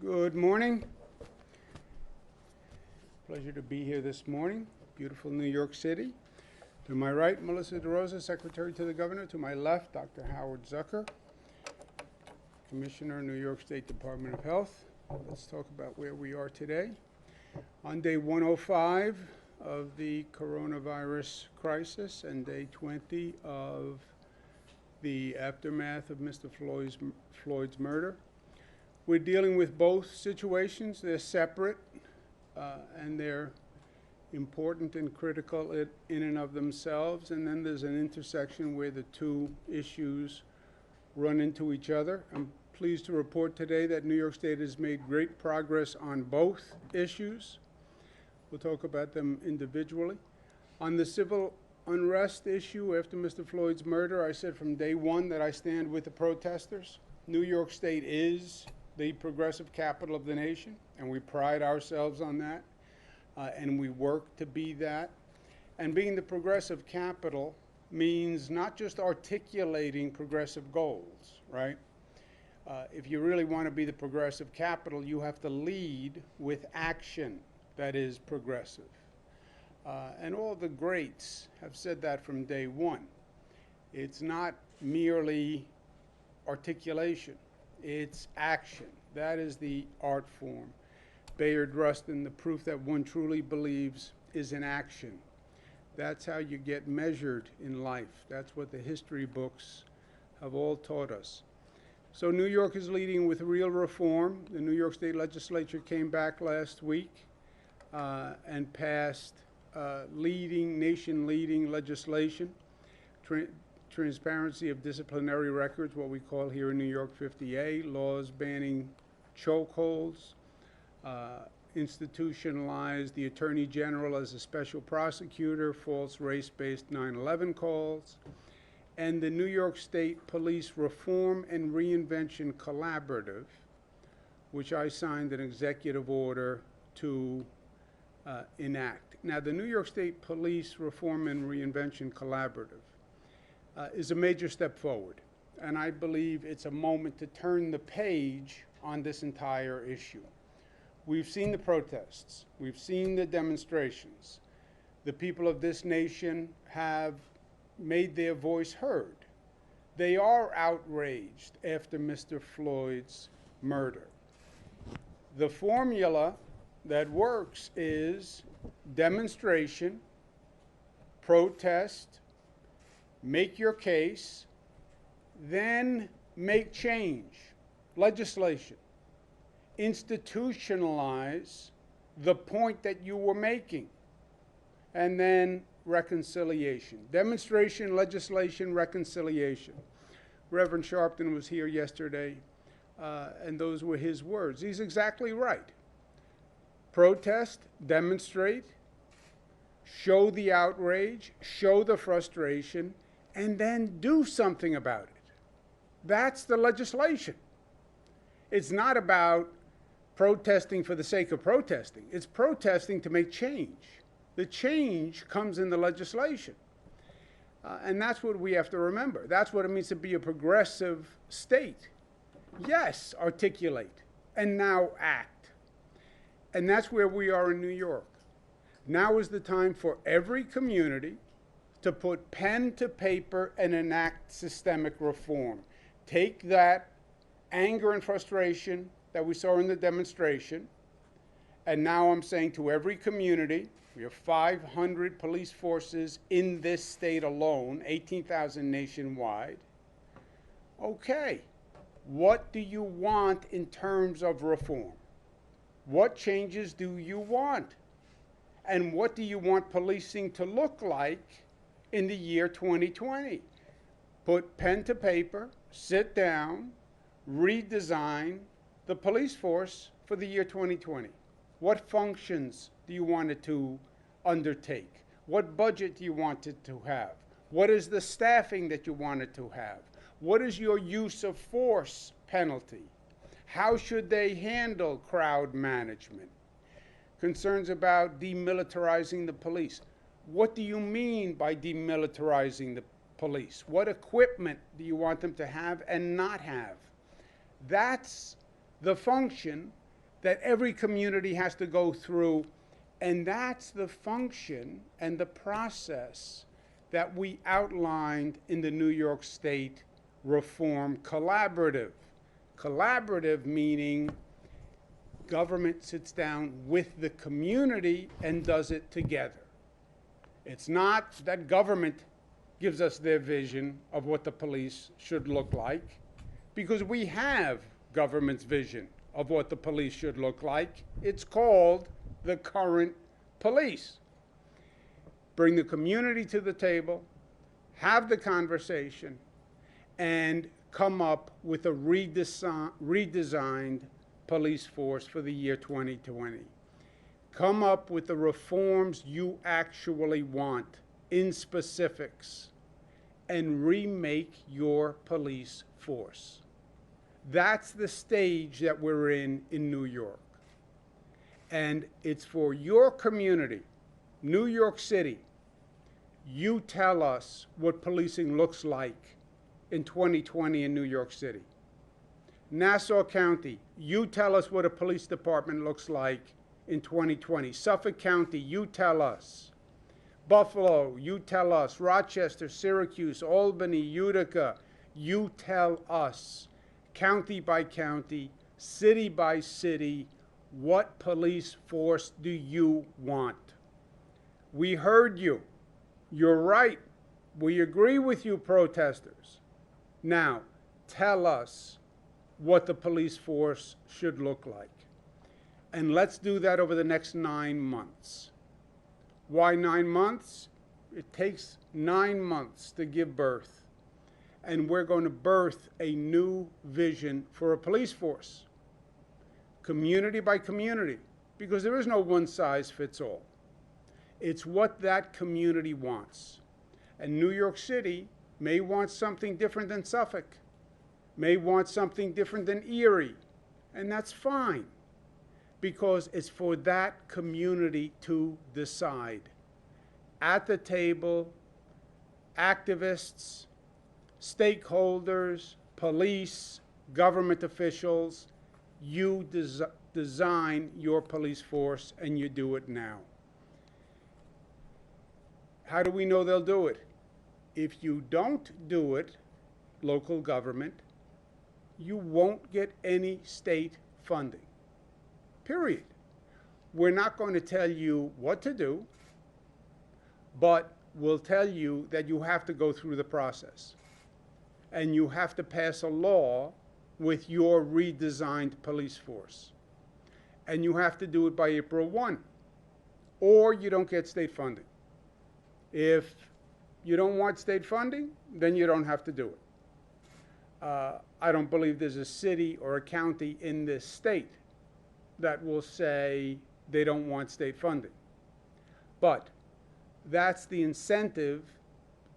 Good morning. Pleasure to be here this morning. Beautiful New York City. To my right, Melissa DeRosa, Secretary to the Governor. To my left, Dr. Howard Zucker, Commissioner, New York State Department of Health. Let's talk about where we are today. On day 105 of the coronavirus crisis and day 20 of the aftermath of Mr. Floyd's murder. We're dealing with both situations. They're separate and they're important and critical in and of themselves. And then there's an intersection where the two issues run into each other. I'm pleased to report today that New York State has made great progress on both issues. We'll talk about them individually. On the civil unrest issue after Mr. Floyd's murder, I said from day one that I stand with the protesters. New York State is the progressive capital of the nation, and we pride ourselves on that, and we work to be that. And being the progressive capital means not just articulating progressive goals, right? If you really want to be the progressive capital, you have to lead with action that is progressive. And all the greats have said that from day one. It's not merely articulation, it's action. That is the art form. Bayard Rustin, the proof that one truly believes is in action. That's how you get measured in life. That's what the history books have all taught us. So New York is leading with real reform. The New York State Legislature came back last week and passed nation-leading legislation, transparency of disciplinary records, what we call here in New York 50A, laws banning chokeholds, institutionalized the Attorney General as a special prosecutor, false race-based 9/11 calls, and the New York State Police Reform and Reinvention Collaborative, which I signed an executive order to enact. Now, the New York State Police Reform and Reinvention Collaborative is a major step forward, and I believe it's a moment to turn the page on this entire issue. We've seen the protests, we've seen the demonstrations. The people of this nation have made their voice heard. They are outraged after Mr. Floyd's murder. The formula that works is demonstration, protest, make your case, then make change, legislation, institutionalize the point that you were making, and then reconciliation. Demonstration, legislation, reconciliation. Reverend Sharpton was here yesterday, and those were his words. He's exactly right. Protest, demonstrate, show the outrage, show the frustration, and then do something about it. That's the legislation. It's not about protesting for the sake of protesting. It's protesting to make change. The change comes in the legislation. And that's what we have to remember. That's what it means to be a progressive state. Yes, articulate, and now act. And that's where we are in New York. Now is the time for every community to put pen to paper and enact systemic reform. Take that anger and frustration that we saw in the demonstration, and now I'm saying to every community, we have 500 police forces in this state alone, 18,000 nationwide. Okay, what do you want in terms of reform? What changes do you want? And what do you want policing to look like in the year 2020? Put pen to paper, sit down, redesign the police force for the year 2020. What functions do you want it to undertake? What budget do you want it to have? What is the staffing that you want it to have? What is your use of force penalty? How should they handle crowd management? Concerns about demilitarizing the police. What do you mean by demilitarizing the police? What equipment do you want them to have and not have? That's the function, that every community has to go through. And that's the function and the process that we outlined in the New York State Reform Collaborative. Collaborative meaning government sits down with the community and does it together. It's not that government gives us their vision of what the police should look like, because we have government's vision of what the police should look like. It's called the current police. Bring the community to the table, have the conversation, and come up with a redesigned police force for the year 2020. Come up with the reforms you actually want in specifics and remake your police force. That's the stage that we're in New York. And it's for your community, New York City. You tell us what policing looks like in 2020 in New York City. Nassau County, you tell us what a police department looks like in 2020. Suffolk County, you tell us. Buffalo, you tell us. Rochester, Syracuse, Albany, Utica, you tell us. County by county, city by city, what police force do you want? We heard you. You're right. We agree with you, protesters. Now, tell us what the police force should look like. And let's do that over the next 9 months. Why 9 months? It takes 9 months to give birth. And we're going to birth a new vision for a police force. Community by community, because there is no one size fits all. It's what that community wants. And New York City may want something different than Suffolk, may want something different than Erie, and that's fine, because it's for that community to decide. At the table, activists, stakeholders, police, government officials, you design your police force, and you do it now. How do we know they'll do it? If you don't do it, local government, you won't get any state funding. Period. We're not going to tell you what to do, but we'll tell you that you have to go through the process. And you have to pass a law with your redesigned police force. And you have to do it by April 1, or you don't get state funding. If you don't want state funding, then you don't have to do it. I don't believe there's a city or a county in this state that will say they don't want state funding. But that's the incentive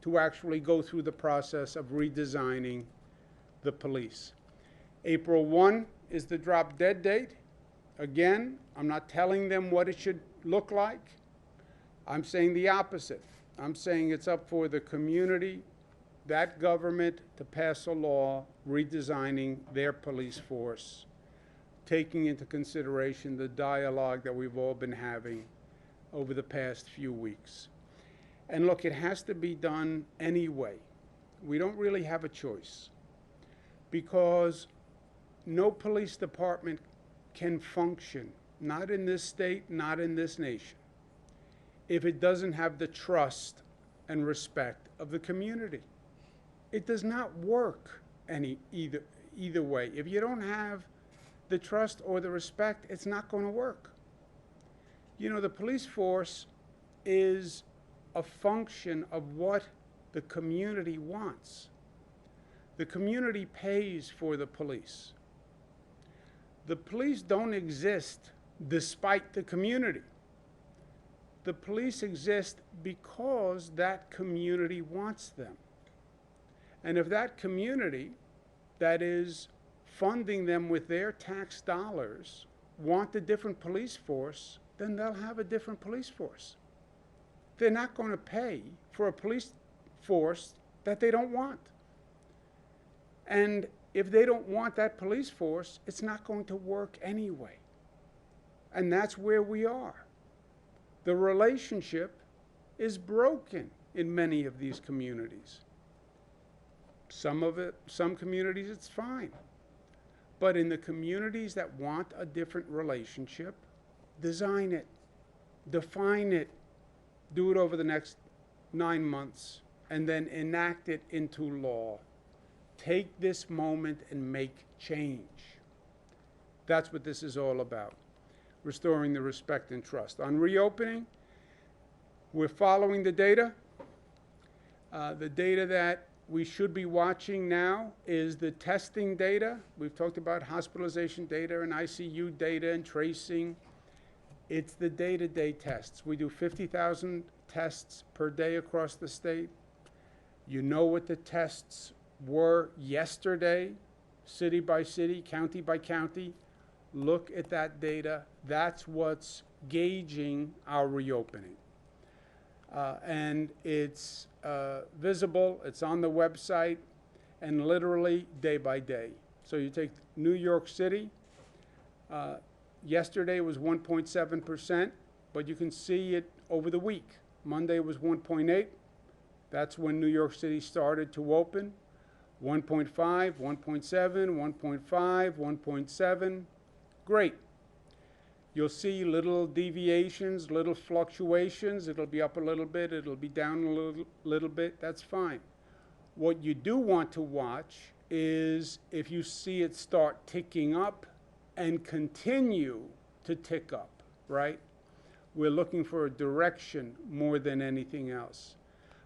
to actually go through the process of redesigning the police. April 1 is the drop dead date. Again, I'm not telling them what it should look like. I'm saying the opposite. I'm saying it's up for the community, that government, to pass a law redesigning their police force, taking into consideration the dialogue that we've all been having over the past few weeks. And look, it has to be done anyway. We don't really have a choice, because no police department can function, not in this state, not in this nation, if it doesn't have the trust and respect of the community. It does not work either way. If you don't have the trust or the respect, it's not going to work. You know, the police force is a function of what the community wants. The community pays for the police. The police don't exist despite the community. The police exist because that community wants them. And if that community that is funding them with their tax dollars want a different police force, then they'll have a different police force. They're not going to pay for a police force that they don't want. And if they don't want that police force, it's not going to work anyway. And that's where we are. The relationship is broken in many of these communities. Some communities it's fine. But in the communities that want a different relationship, design it, define it, do it over the next 9 months, and then enact it into law. Take this moment and make change. That's what this is all about, restoring the respect and trust. On reopening, we're following the data. The data that we should be watching now is the testing data. We've talked about hospitalization data and ICU data and tracing. It's the day-to-day tests. We do 50,000 tests per day across the state. You know what the tests were yesterday, city by city, county by county. Look at that data. That's what's gauging our reopening. And it's visible, it's on the website, and literally day by day. So you take New York City, yesterday was 1.7%, but you can see it over the week. Monday was 1.8. That's when New York City started to open. 1.5, 1.7, 1.5, 1.7. Great. You'll see little deviations, little fluctuations. It'll be up a little bit, it'll be down a little bit. That's fine. What you do want to watch is if you see it start ticking up and continue to tick up, right? We're looking for a direction more than anything else.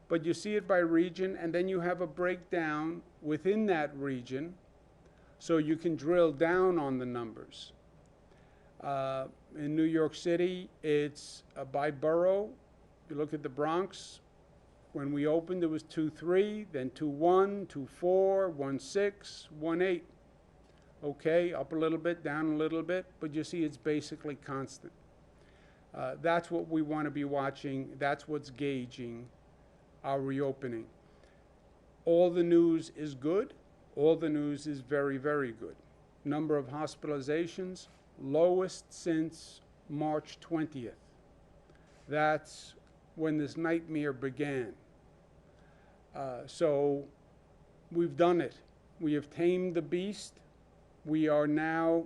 But you see it by region, and then you have a breakdown within that region so you can drill down on the numbers. In New York City, it's by borough. You look at the Bronx. When we opened, it was 2.3, then 2.1, 2.4, 1.6, 1.8. Okay, up a little bit, down a little bit, but you see it's basically constant. That's what we want to be watching. That's what's gauging our reopening. All the news is good. All the news is very, very good. Number of hospitalizations, lowest since March 20th. That's when this nightmare began. So we've done it. We have tamed the beast. We are now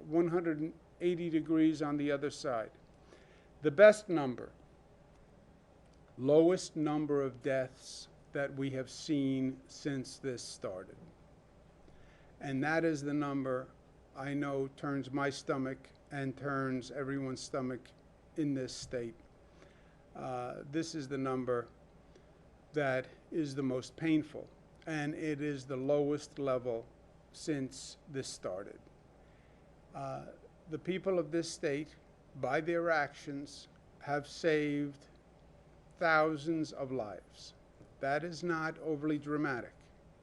180 degrees on the other side. The best number, lowest number of deaths that we have seen since this started. And that is the number I know turns my stomach and turns everyone's stomach in this state. This is the number that is the most painful, and it is the lowest level since this started. The people of this state, by their actions, have saved thousands of lives. That is not overly dramatic.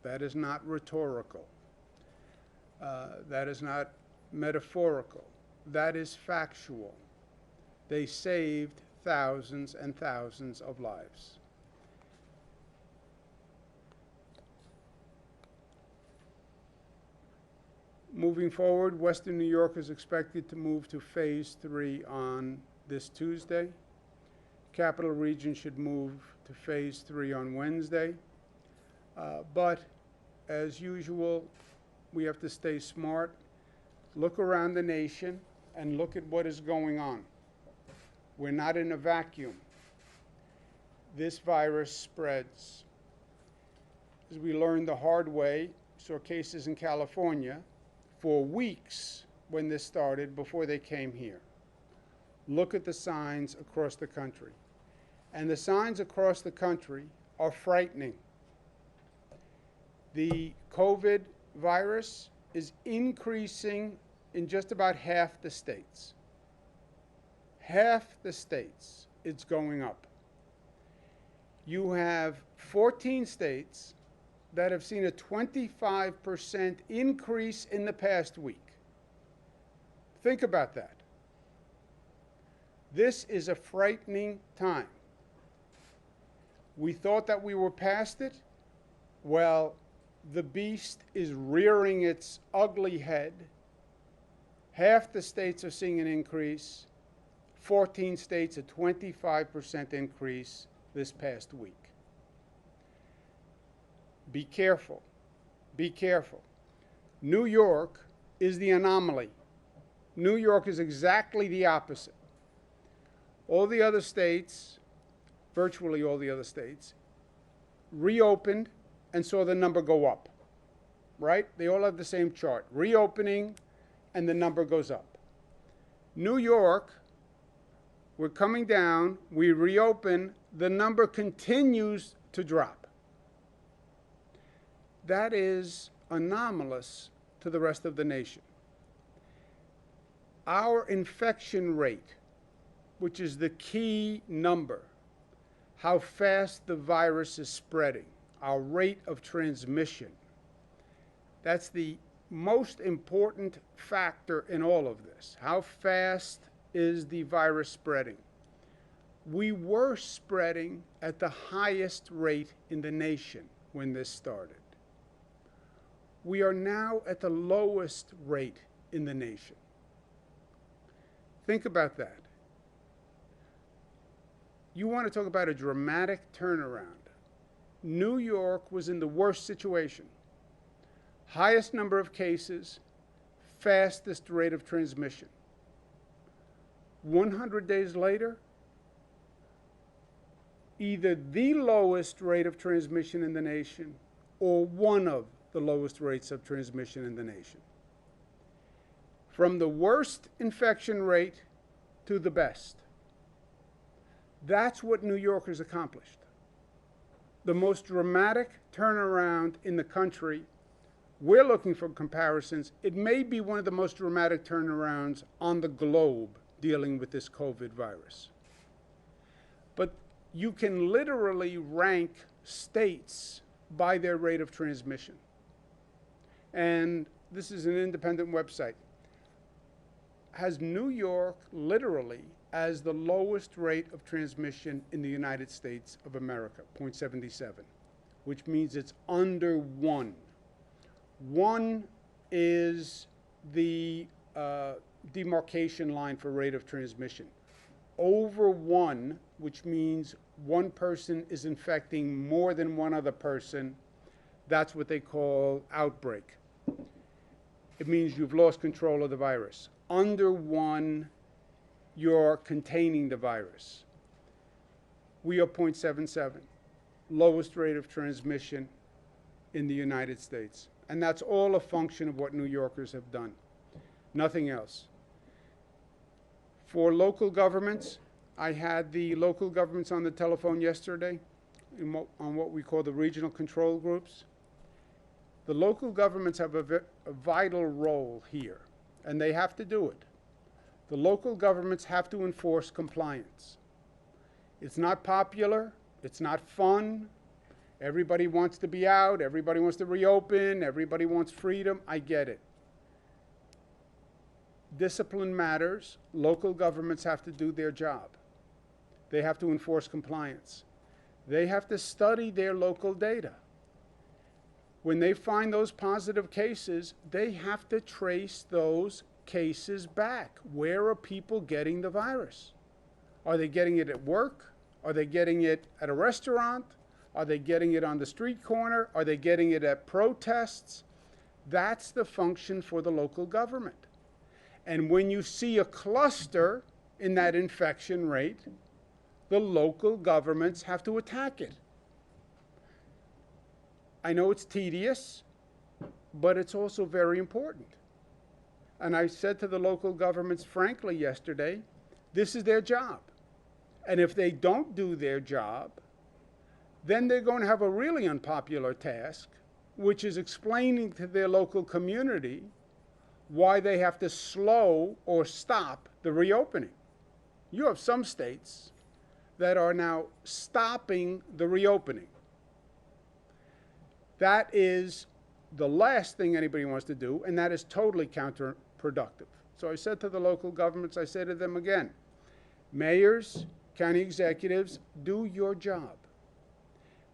That is not rhetorical. That is not metaphorical. That is factual. They saved thousands and thousands of lives. Moving forward, Western New York is expected to move to phase 3 on this Tuesday. Capital Region should move to phase 3 on Wednesday. But as usual, we have to stay smart, look around the nation, and look at what is going on. We're not in a vacuum. This virus spreads. As we learned the hard way, saw cases in California for weeks when this started before they came here. Look at the signs across the country. And the signs across the country are frightening. The COVID virus is increasing in just about half the states. Half the states, it's going up. You have 14 states that have seen a 25% increase in the past week. Think about that. This is a frightening time. We thought that we were past it. Well, the beast is rearing its ugly head Half the states are seeing an increase. 14 states, a 25% increase this past week. Be careful. Be careful. New York is the anomaly. New York is exactly the opposite. All the other states, virtually all the other states, reopened and saw the number go up, right? They all have the same chart. Reopening, and the number goes up. New York, we're coming down, we reopen, the number continues to drop. That is anomalous to the rest of the nation. Our infection rate, which is the key number, how fast the virus is spreading, our rate of transmission, that's the most important factor in all of this. How fast is the virus spreading? We were spreading at the highest rate in the nation when this started. We are now at the lowest rate in the nation. Think about that. You want to talk about a dramatic turnaround. New York was in the worst situation. Highest number of cases, fastest rate of transmission. 100 days later, either the lowest rate of transmission in the nation or one of the lowest rates of transmission in the nation. From the worst infection rate to the best. That's what New Yorkers accomplished. The most dramatic turnaround in the country. We're looking for comparisons. It may be one of the most dramatic turnarounds on the globe dealing with this COVID virus. But you can literally rank states by their rate of transmission. And this is an independent website. Has New York literally as the lowest rate of transmission in the United States of America, 0.77, which means it's under 1. 1 is the demarcation line for rate of transmission. Over 1, which means one person is infecting more than one other person, that's what they call outbreak. It means you've lost control of the virus. Under 1, you're containing the virus. We are 0.77, lowest rate of transmission in the United States. And that's all a function of what New Yorkers have done, nothing else. For local governments, I had the local governments on the telephone yesterday on what we call the regional control groups. The local governments have a vital role here, and they have to do it. The local governments have to enforce compliance. It's not popular, it's not fun. Everybody wants to be out, everybody wants to reopen, everybody wants freedom. I get it. Discipline matters. Local governments have to do their job. They have to enforce compliance. They have to study their local data. When they find those positive cases, they have to trace those cases back. Where are people getting the virus? Are they getting it at work? Are they getting it at a restaurant? Are they getting it on the street corner? Are they getting it at protests? That's the function for the local government. And when you see a cluster in that infection rate, the local governments have to attack it. I know it's tedious, but it's also very important. And I said to the local governments frankly yesterday, this is their job. And if they don't do their job, then they're going to have a really unpopular task, which is explaining to their local community why they have to slow or stop the reopening. You have some states that are now stopping the reopening. That is the last thing anybody wants to do, and that is totally counterproductive. So I said to the local governments, I say to them again, mayors, county executives, do your job,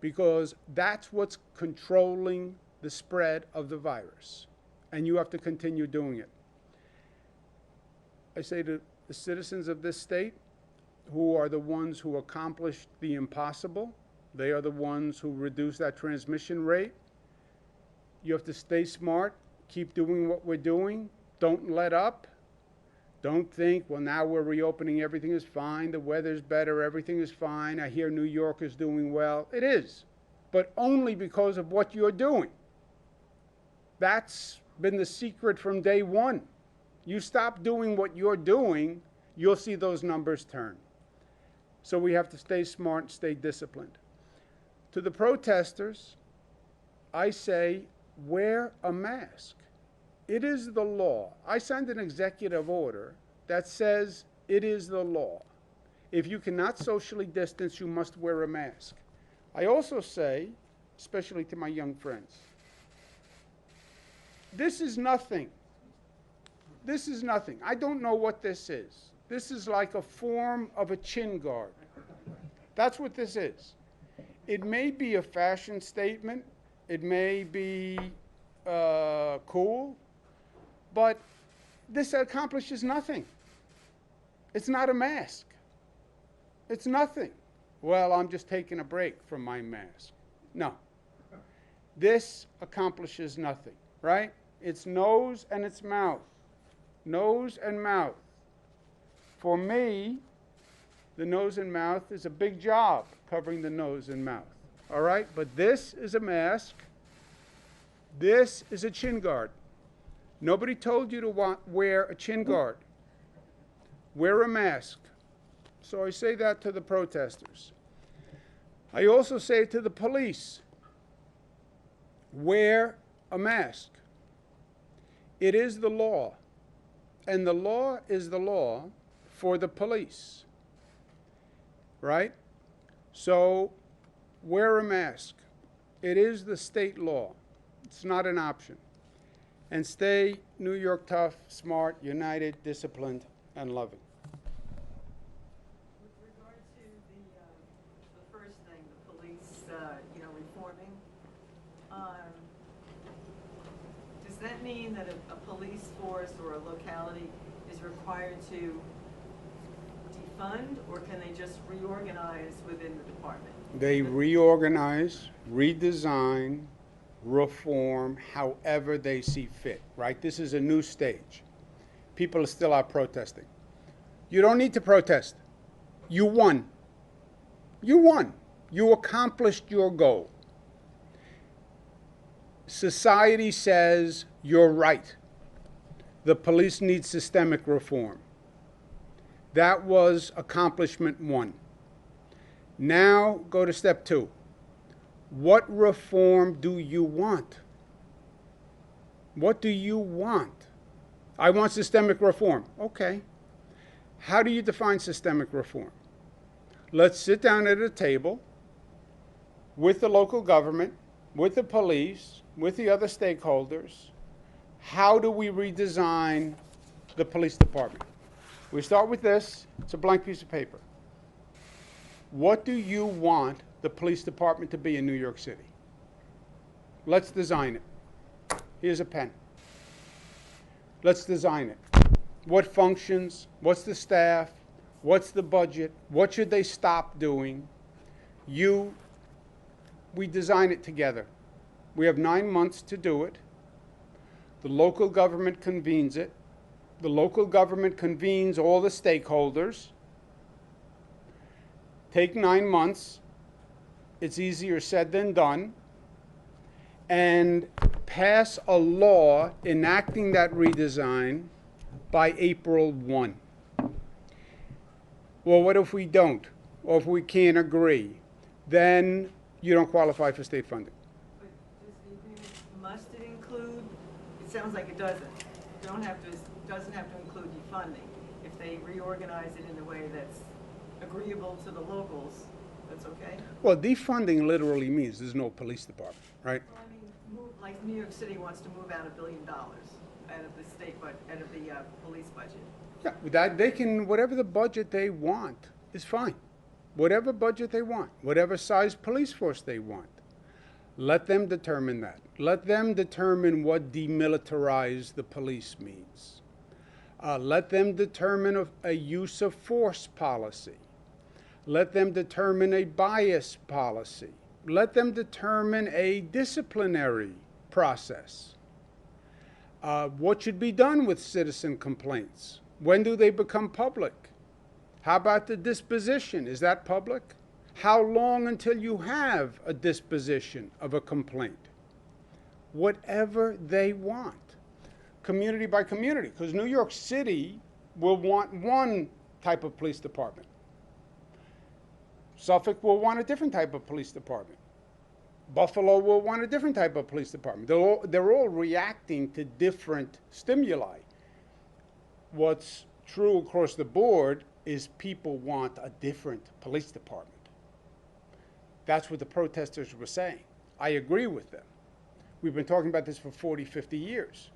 because that's what's controlling the spread of the virus, and you have to continue doing it. I say to the citizens of this state, who are the ones who accomplished the impossible, they are the ones who reduce that transmission rate. You have to stay smart, keep doing what we're doing, don't let up. Don't think, well, now we're reopening, everything is fine, the weather's better, everything is fine, I hear New York is doing well. It is, but only because of what you're doing. That's been the secret from day one. You stop doing what you're doing, you'll see those numbers turn. So we have to stay smart and stay disciplined. To the protesters, I say, wear a mask. It is the law. I signed an executive order that says it is the law. If you cannot socially distance, you must wear a mask. I also say, especially to my young friends, this is nothing. This is nothing. I don't know what this is. This is like a form of a chin guard. That's what this is. It may be a fashion statement. It may be cool. But this accomplishes nothing. It's not a mask. It's nothing. Well, I'm just taking a break from my mask. No. This accomplishes nothing, right? It's nose and it's mouth. Nose and mouth. For me, the nose and mouth is a big job, covering the nose and mouth. All right? But this is a mask. This is a chin guard. Nobody told you to wear a chin guard. Wear a mask. So I say that to the protesters. I also say to the police, wear a mask. It is the law. And the law is the law for the police. Right? So wear a mask. It is the state law. It's not an option. And stay New York tough, smart, united, disciplined, and loving. With regard to the first thing, the police, reforming, does that mean that a police force or a locality is required to defund, or can they just reorganize within the department? They reorganize, redesign, reform, however they see fit, right? This is a new stage. People are still out protesting. You don't need to protest. You won. You won. You accomplished your goal. Society says you're right. The police need systemic reform. That was accomplishment one. Now go to step two. What reform do you want? What do you want? I want systemic reform. Okay. How do you define systemic reform? Let's sit down at a table with the local government, with the police, with the other stakeholders. How do we redesign the police department? We start with this. It's a blank piece of paper. What do you want the police department to be in New York City? Let's design it. Here's a pen. Let's design it. What functions? What's the staff? What's the budget? What should they stop doing? We design it together. We have 9 months to do it. The local government convenes it. The local government convenes all the stakeholders. Take 9 months. It's easier said than done. And pass a law enacting that redesign by April 1. Well, what if we don't? Or if we can't agree? Then you don't qualify for state funding. But does the agreement, must it include, it sounds like it doesn't. Doesn't have to include defunding. If they reorganize it in a way that's agreeable to the locals, that's okay? Well, defunding literally means there's no police department, right? Well, I mean, like New York City wants to move out $1 billion out of the state budget, out of the police budget. Yeah, that they can, whatever the budget they want is fine. Whatever budget they want, whatever size police force they want. Let them determine that. Let them determine what demilitarize the police means. Let them determine a use of force policy. Let them determine a bias policy. Let them determine a disciplinary process. What should be done with citizen complaints? When do they become public? How about the disposition? Is that public? How long until you have a disposition of a complaint? Whatever they want, community by community, because New York City will want one type of police department. Suffolk will want a different type of police department. Buffalo will want a different type of police department. They're all reacting to different stimuli. What's true across the board is people want a different police department. That's what the protesters were saying. I agree with them. We've been talking about this for 40, 50 years.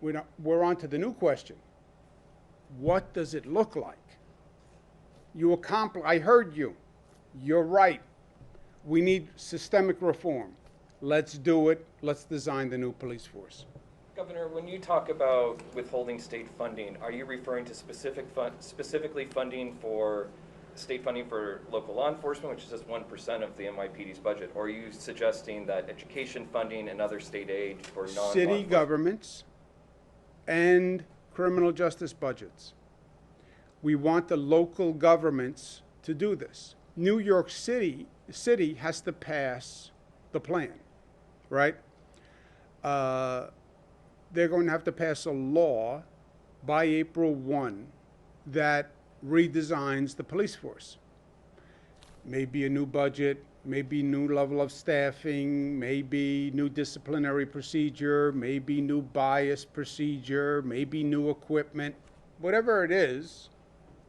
We're on to the new question. What does it look like? I heard you. You're right. We need systemic reform. Let's do it. Let's design the new police force. Governor, when you talk about withholding state funding, are you referring to specifically state funding for local law enforcement, which is just 1% of the NYPD's budget, or are you suggesting that education funding and other state aid for non-law City governments and criminal justice budgets. We want the local governments to do this. New York City has to pass the plan, right? They're going to have to pass a law by April 1 that redesigns the police force. Maybe a new budget, maybe new level of staffing, maybe new disciplinary procedure, maybe new bias procedure, maybe new equipment. Whatever it is,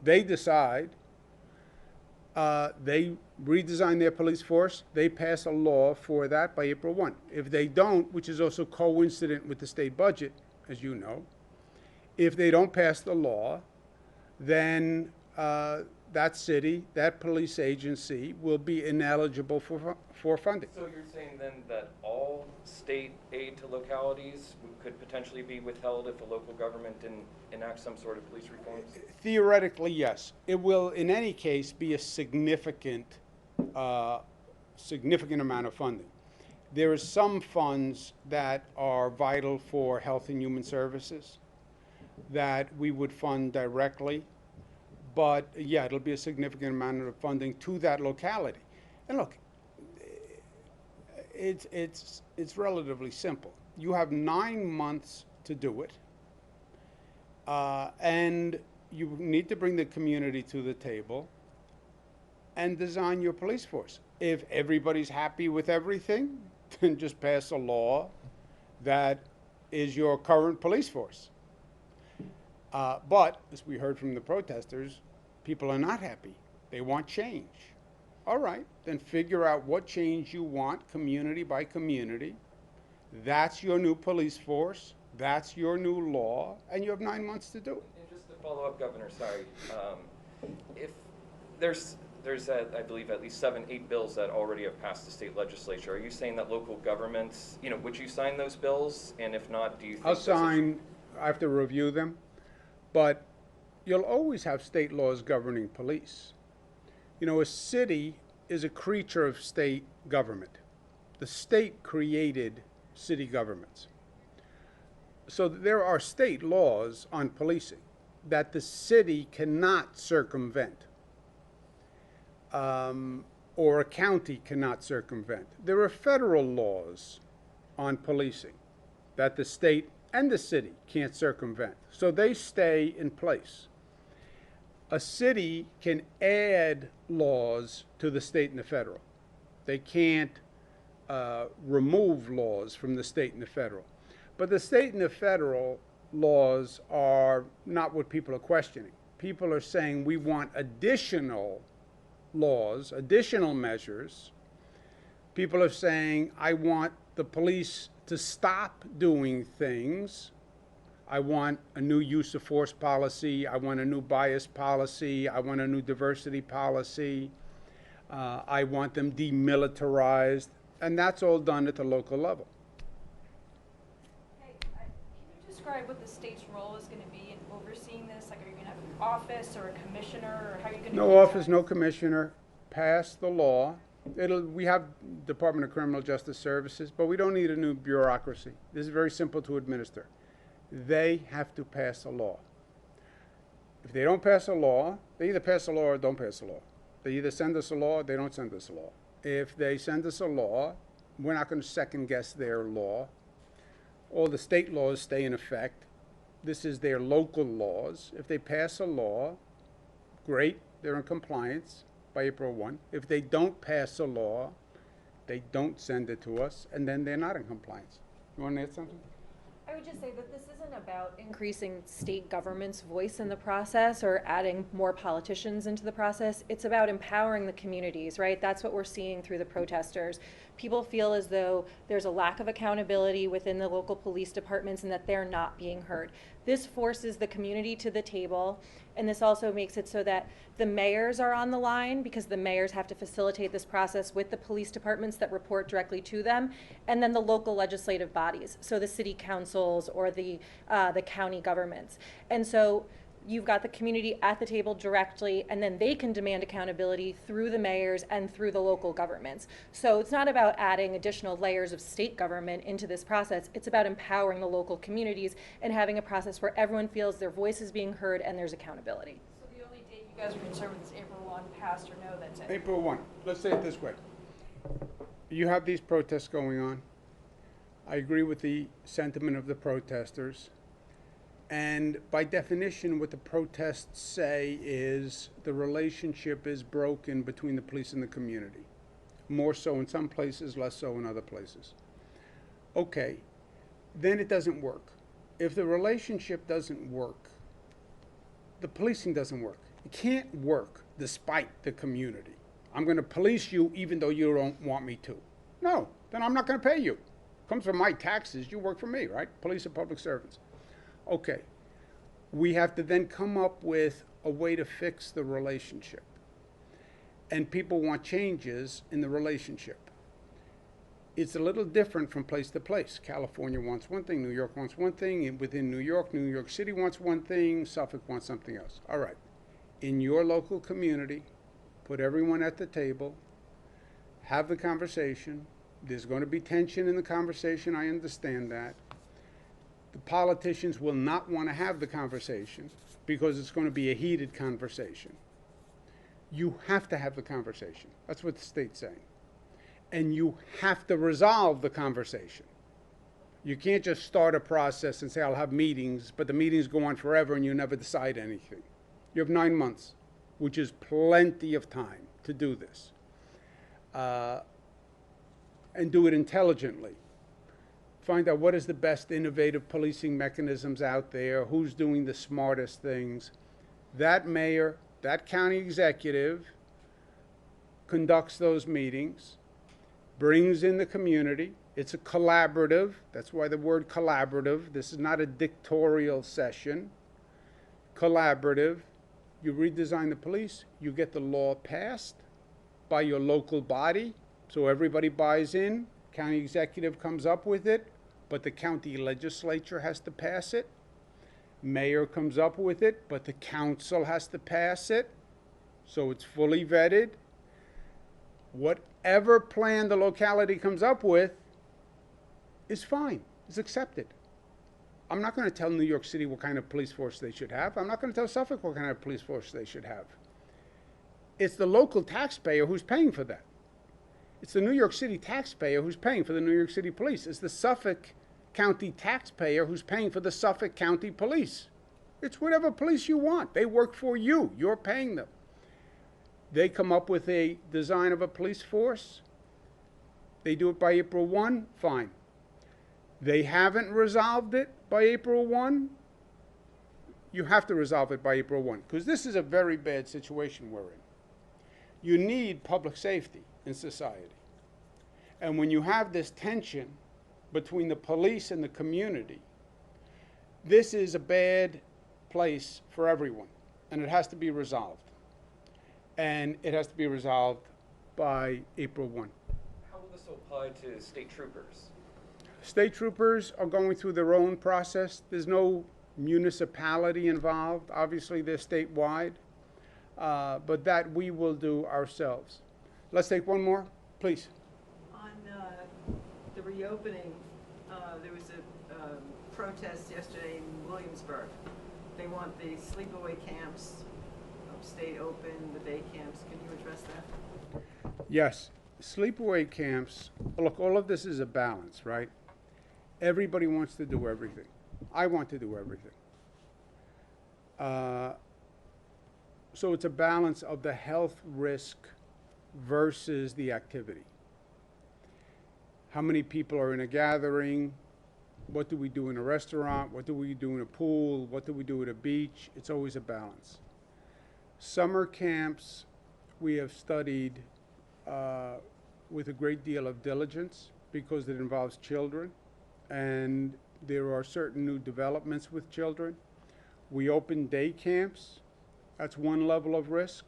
they decide. They redesign their police force. They pass a law for that by April 1. If they don't, which is also coincident with the state budget, as you know, if they don't pass the law, then that city, that police agency will be ineligible for funding. So you're saying then that all state aid to localities could potentially be withheld if a local government didn't enact some sort of police reforms? Theoretically, yes. It will, in any case, be a significant amount of funding. There are some funds that are vital for health and human services that we would fund directly. But yeah, it'll be a significant amount of funding to that locality. And look, it's relatively simple. You have 9 months to do it, and you need to bring the community to the table and design your police force. If everybody's happy with everything, then just pass a law that is your current police force. But, as we heard from the protesters, people are not happy. They want change. All right, then figure out what change you want, community by community. That's your new police force. That's your new law, and you have 9 months to do it. And just to follow up, Governor, sorry, if there's I believe at least 7, 8 bills that already have passed the state legislature. Are you saying that local governments, would you sign those bills? And if not, do you think I'll sign. I have to review them, but you'll always have state laws governing police. A city is a creature of state government. The state created city governments. So there are state laws on policing that the city cannot circumvent, or a county cannot circumvent. There are federal laws on policing that the state and the city can't circumvent. So they stay in place. A city can add laws to the state and the federal. They can't remove laws from the state and the federal. But the state and the federal laws are not what people are questioning. People are saying we want additional laws, additional measures. People are saying I want the police to stop doing things. I want a new use of force policy. I want a new bias policy. I want a new diversity policy. I want them demilitarized. And that's all done at the local level. Hey, can you describe what the state's role is going to be in overseeing this? Like, are you going to have an office or a commissioner, or how are you going to? No office, no commissioner. Pass the law. We have Department of Criminal Justice Services, but we don't need a new bureaucracy. This is very simple to administer. They have to pass a law. If they don't pass a law, they either pass a law or don't pass a law. They either send us a law or they don't send us a law. If they send us a law, we're not going to second guess their law. All the state laws stay in effect. This is their local laws. If they pass a law, great, they're in compliance by April 1. If they don't pass a law, they don't send it to us, and then they're not in compliance. You want to add something? I would just say that this isn't about increasing state government's voice in the process or adding more politicians into the process. It's about empowering the communities, right? That's what we're seeing through the protesters. People feel as though there's a lack of accountability within the local police departments and that they're not being heard. This forces the community to the table, and this also makes it so that the mayors are on the line, because the mayors have to facilitate this process with the police departments that report directly to them, and then the local legislative bodies, so the city councils or the county governments. And so you've got the community at the table directly, and then they can demand accountability through the mayors and through the local governments. So it's not about adding additional layers of state government into this process. It's about empowering the local communities and having a process where everyone feels their voice is being heard and there's accountability. So the only date you guys are concerned with is April 1, past or no, that's it? April 1. Let's say it this way. You have these protests going on. I agree with the sentiment of the protesters. And by definition, what the protests say is the relationship is broken between the police and the community. More so in some places, less so in other places. Okay, then it doesn't work. If the relationship doesn't work, the policing doesn't work. It can't work despite the community. I'm going to police you even though you don't want me to. No, then I'm not going to pay you. It comes from my taxes. You work for me, right? Police are public servants. Okay, we have to then come up with a way to fix the relationship. And people want changes in the relationship. It's a little different from place to place. California wants one thing, New York wants one thing, and within New York City wants one thing, Suffolk wants something else. All right, in your local community, put everyone at the table, have the conversation. There's going to be tension in the conversation, I understand that. The politicians will not want to have the conversation because it's going to be a heated conversation. You have to have the conversation. That's what the state's saying. And you have to resolve the conversation. You can't just start a process and say, I'll have meetings, but the meetings go on forever and you never decide anything. You have 9 months, which is plenty of time to do this. And do it intelligently. Find out what is the best innovative policing mechanisms out there, who's doing the smartest things. That mayor, that county executive conducts those meetings, brings in the community. It's a collaborative. That's why the word collaborative. This is not a dictatorial session. Collaborative. You redesign the police. You get the law passed by your local body, so everybody buys in. County executive comes up with it, but the county legislature has to pass it. Mayor comes up with it, but the council has to pass it, so it's fully vetted. Whatever plan the locality comes up with is fine, is accepted. I'm not going to tell New York City what kind of police force they should have. I'm not going to tell Suffolk what kind of police force they should have. It's the local taxpayer who's paying for that. It's the New York City taxpayer who's paying for the New York City police. It's the Suffolk County taxpayer who's paying for the Suffolk County police. It's whatever police you want. They work for you. You're paying them. They come up with a design of a police force. They do it by April 1, fine. They haven't resolved it by April 1. You have to resolve it by April 1, because this is a very bad situation we're in. You need public safety in society. And when you have this tension between the police and the community, this is a bad place for everyone, and it has to be resolved. And it has to be resolved by April 1. How will this apply to state troopers? State troopers are going through their own process. There's no municipality involved. Obviously, they're statewide, but that we will do ourselves. Let's take one more, please. On the reopening, there was a protest yesterday in Williamsburg. They want the sleepaway camps upstate open, the day camps. Can you address that? Yes, sleepaway camps, look, all of this is a balance, right? Everybody wants to do everything. I want to do everything. So it's a balance of the health risk versus the activity. How many people are in a gathering? What do we do in a restaurant? What do we do in a pool? What do we do at a beach? It's always a balance. Summer camps, we have studied with a great deal of diligence because it involves children, and there are certain new developments with children. We open day camps. That's one level of risk.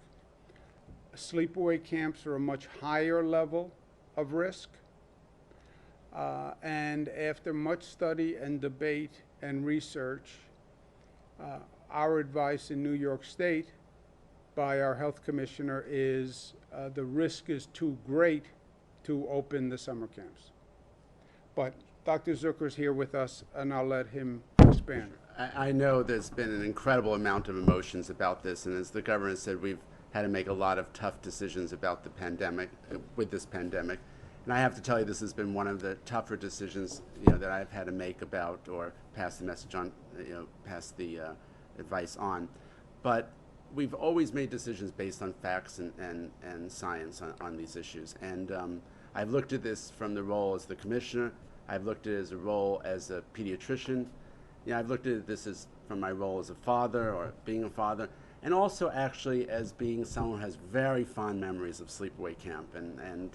Sleepaway camps are a much higher level of risk. And after much study and debate and research, our advice in New York State by our health commissioner is the risk is too great to open the summer camps. But Dr. Zucker's here with us, and I'll let him expand. I know there's been an incredible amount of emotions about this, and as the governor said, we've had to make a lot of tough decisions about the pandemic, with this pandemic. And I have to tell you, this has been one of the tougher decisions, that I've had to make about, or pass the message on, pass the advice on. But we've always made decisions based on facts and science on these issues. And I've looked at this from the role as the commissioner. I've looked at it as a role as a pediatrician. I've looked at this as from my role as a father or being a father, and also actually as being someone who has very fond memories of sleepaway camp and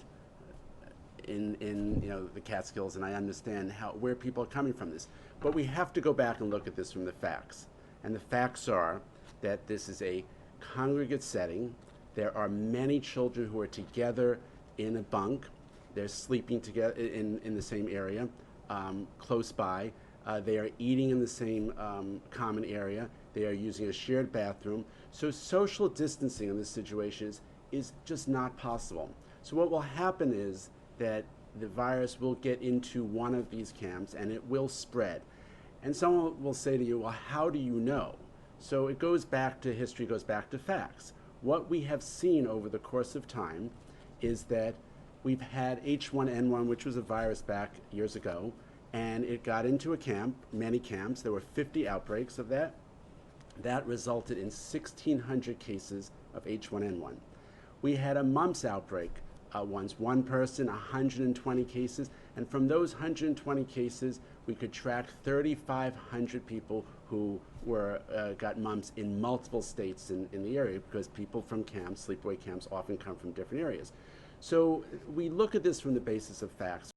in the Catskills, and I understand where people are coming from this. But we have to go back and look at this from the facts. And the facts are that this is a congregate setting. There are many children who are together in a bunk. They're sleeping together in the same area, close by. They are eating in the same common area. They are using a shared bathroom. So social distancing in this situation is just not possible. So what will happen is that the virus will get into one of these camps and it will spread. And someone will say to you, well, how do you know? So it goes back to history, goes back to facts. What we have seen over the course of time is that we've had H1N1, which was a virus back years ago, and it got into a camp, many camps. There were 50 outbreaks of that. That resulted in 1,600 cases of H1N1. We had a mumps outbreak once, one person, 120 cases, and from those 120 cases, we could track 3,500 people who got mumps in multiple states in the area, because people from camps, sleepaway camps, often come from different areas. So we look at this from the basis of facts.